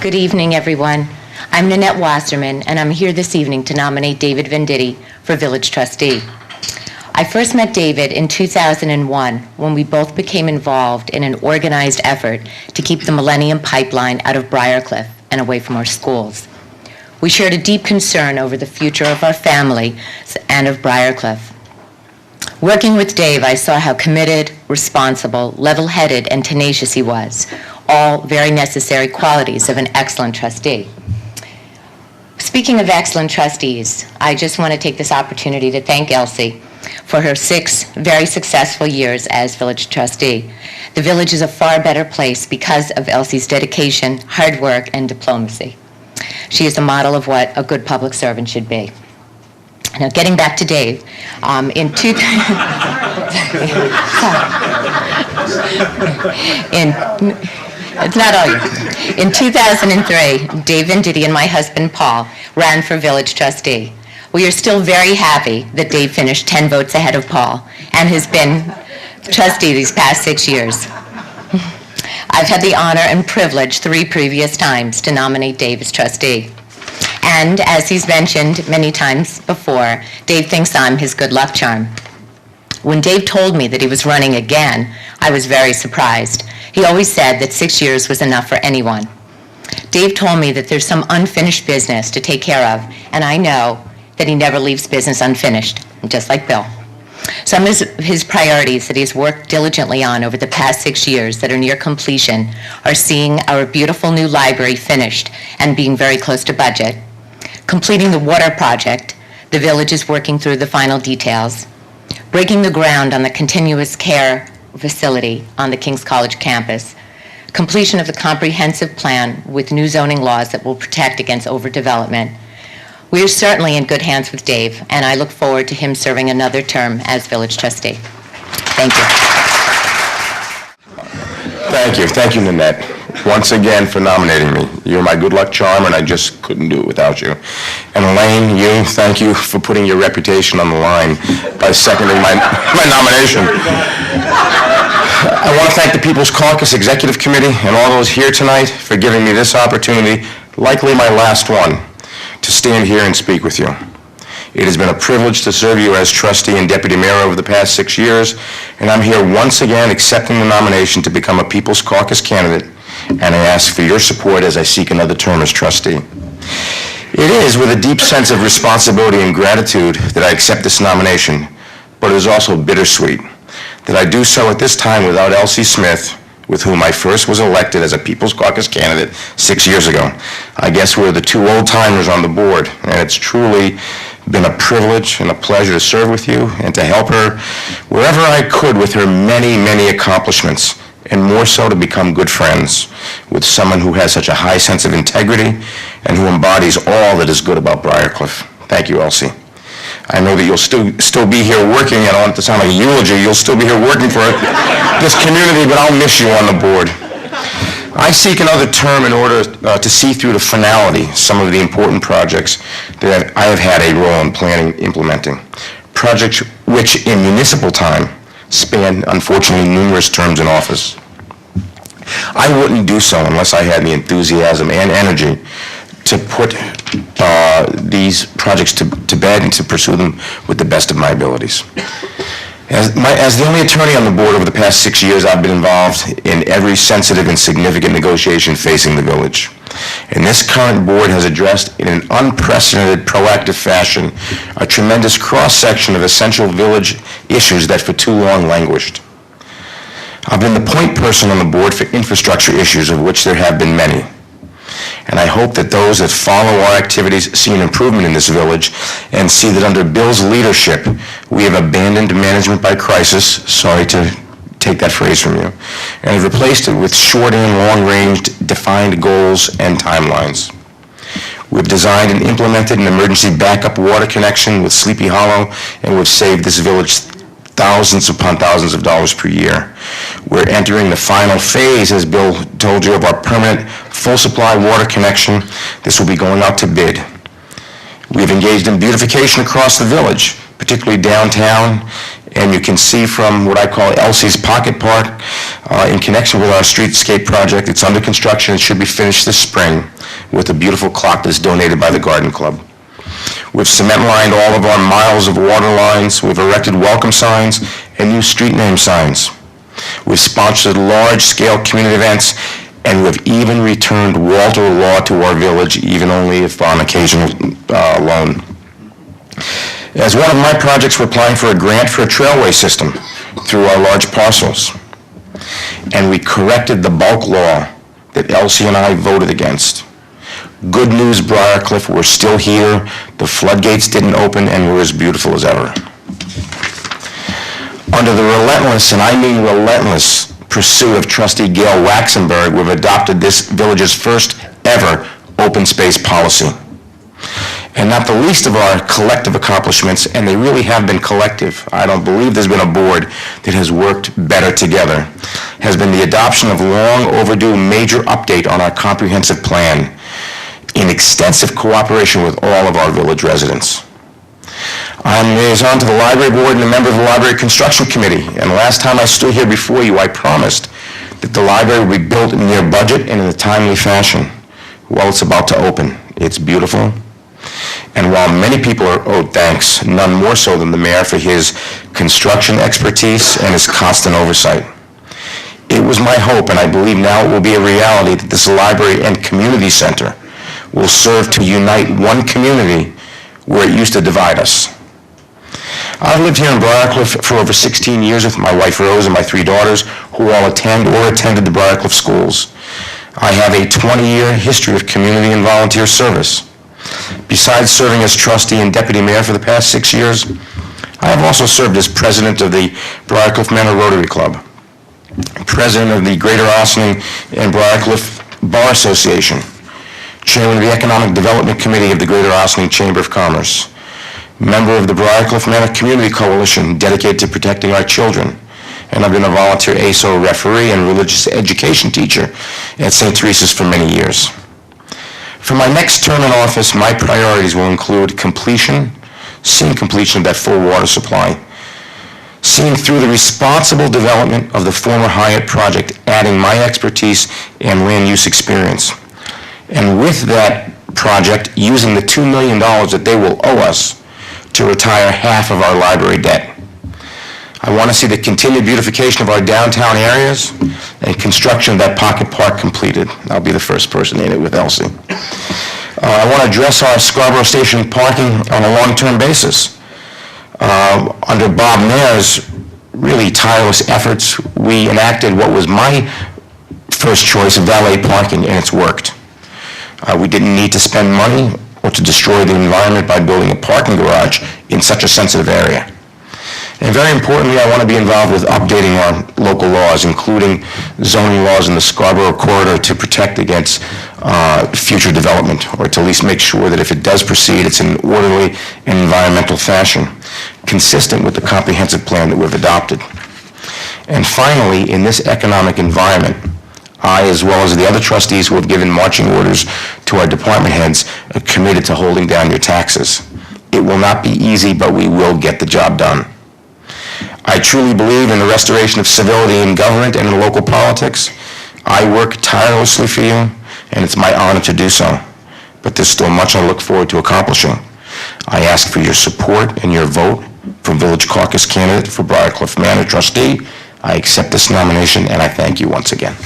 Good evening, everyone. I'm Nannette Wasserman, and I'm here this evening to nominate David Venditti for Village Trustee. I first met David in 2001 when we both became involved in an organized effort to keep the Millennium Pipeline out of Briarcliff and away from our schools. We shared a deep concern over the future of our family and of Briarcliff. Working with Dave, I saw how committed, responsible, level-headed, and tenacious he was, all very necessary qualities of an excellent trustee. Speaking of excellent trustees, I just want to take this opportunity to thank Elsie for her 6 very successful years as village trustee. The village is a far better place because of Elsie's dedication, hard work, and diplomacy. She is a model of what a good public servant should be. Now, getting back to Dave, in 2003, Dave Venditti and my husband, Paul, ran for village trustee. We are still very happy that Dave finished 10 votes ahead of Paul and has been trustee these past 6 years. I've had the honor and privilege 3 previous times to nominate Dave as trustee. And as he's mentioned many times before, Dave thinks I'm his good luck charm. When Dave told me that he was running again, I was very surprised. He always said that 6 years was enough for anyone. Dave told me that there's some unfinished business to take care of, and I know that he never leaves business unfinished, just like Bill. Some of his priorities that he's worked diligently on over the past 6 years that are near completion are seeing our beautiful new library finished and being very close to budget, completing the water project, the village is working through the final details, breaking the ground on the continuous care facility on the King's College campus, completion of the comprehensive plan with new zoning laws that will protect against overdevelopment. We are certainly in good hands with Dave, and I look forward to him serving another term as village trustee. Thank you. Thank you, Nannette, once again for nominating me. You're my good luck charm, and I just couldn't do it without you. And Elaine, thank you for putting your reputation on the line by seconding my nomination. I want to thank the People's Caucus Executive Committee and all those here tonight for giving me this opportunity, likely my last one, to stand here and speak with you. It has been a privilege to serve you as trustee and deputy mayor over the past 6 years, and I'm here once again accepting the nomination to become a People's Caucus candidate, and I ask for your support as I seek another term as trustee. It is with a deep sense of responsibility and gratitude that I accept this nomination, but it is also bittersweet that I do so at this time without Elsie Smith, with whom I first was elected as a People's Caucus candidate 6 years ago. I guess we're the 2 old-timers on the board, and it's truly been a privilege and a pleasure to serve with you and to help her wherever I could with her many, many accomplishments, and more so to become good friends with someone who has such a high sense of integrity and who embodies all that is good about Briarcliff. Thank you, Elsie. I know that you'll still be here working, and I don't want it to sound like a eulogy, you'll still be here working for this community, but I'll miss you on the board. I seek another term in order to see through to finality some of the important projects that I have had a role in planning, implementing. Projects which in municipal time span, unfortunately, numerous terms in office. I wouldn't do so unless I had the enthusiasm and energy to put these projects to bed and to pursue them with the best of my abilities. As the only attorney on the board over the past 6 years, I've been involved in every sensitive and significant negotiation facing the village. And this current board has addressed in an unprecedented, proactive fashion a tremendous cross-section of essential village issues that for too long languished. I've been the point person on the board for infrastructure issues, of which there have been many. And I hope that those that follow our activities see an improvement in this village and see that under Bill's leadership, we have abandoned management by crisis, sorry to take that phrase from you, and have replaced it with short and long-range defined goals and timelines. We've designed and implemented an emergency backup water connection with Sleepy Hollow, and we've saved this village thousands upon thousands of dollars per year. We're entering the final phase, as Bill told you, of our permanent full supply water connection. This will be going out to bid. We've engaged in beautification across the village, particularly downtown. And you can see from what I call Elsie's Pocket Park, in connection with our streetscape project. It's under construction. It should be finished this spring with a beautiful clock that's donated by the Garden Club. We've cement lined all of our miles of water lines. We've erected welcome signs and new street name signs. We've sponsored large-scale community events, and we've even returned Walter Law to our village, even only if on occasional loan. As one of my projects, we're applying for a grant for a trailway system through our large parcels. And we corrected the bulk law that Elsie and I voted against. Good news, Briarcliff, we're still here. The floodgates didn't open, and we're as beautiful as ever. Under the relentless, and I mean relentless, pursuit of Trustee Gail Waxenberg, we've adopted this village's first ever open space policy. And not the least of our collective accomplishments, and they really have been collective, I don't believe there's been a board that has worked better together, has been the adoption of long overdue major update on our comprehensive plan in extensive cooperation with all of our village residents. I'm liaison to the library board and a member of the library construction committee, and last time I stood here before you, I promised that the library would be built near budget and in a timely fashion. Well, it's about to open. It's beautiful. And while many people are owed thanks, none more so than the mayor for his construction expertise and his constant oversight. It was my hope, and I believe now it will be a reality, that this library and community center will serve to unite one community where it used to divide us. I've lived here in Briarcliff for over 16 years with my wife Rose and my 3 daughters, who all attend or attended the Briarcliff schools. I have a 20-year history of community and volunteer service. Besides serving as trustee and deputy mayor for the past 6 years, I have also served as president of the Briarcliff Manor Rotary Club, president of the Greater Ossining and Briarcliff Bar Association, chairman of the Economic Development Committee of the Greater Ossining Chamber of Commerce, member of the Briarcliff Manor Community Coalition dedicated to protecting our children, and I've been a volunteer ASO referee and religious education teacher at St. Teresa's for many years. For my next term in office, my priorities will include seeing completion of that full water supply, seeing through the responsible development of the former Hyatt project, adding my expertise and land use experience. And with that project, using the $2 million that they will owe us to retire half of our library debt. I want to see the continued beautification of our downtown areas and construction of that pocket park completed. I'll be the first person in it with Elsie. I want to address our Scarborough Station parking on a long-term basis. Under Bob Mayor's really tireless efforts, we enacted what was my first choice of valet parking, and it's worked. We didn't need to spend money or to destroy the environment by building a parking garage in such a sensitive area. And very importantly, I want to be involved with updating our local laws, including zoning laws in the Scarborough corridor to protect against future development, or to at least make sure that if it does proceed, it's in an orderly and environmental fashion, consistent with the comprehensive plan that we've adopted. And finally, in this economic environment, I, as well as the other trustees who have given marching orders to our department heads, are committed to holding down your taxes. It will not be easy, but we will get the job done. I truly believe in the restoration of civility in government and in local politics. I work tirelessly for you, and it's my honor to do so. But there's still much I look forward to accomplishing. I ask for your support and your vote for Village Caucus candidate for Briarcliff Manor Trustee. I accept this nomination, and I thank you once again.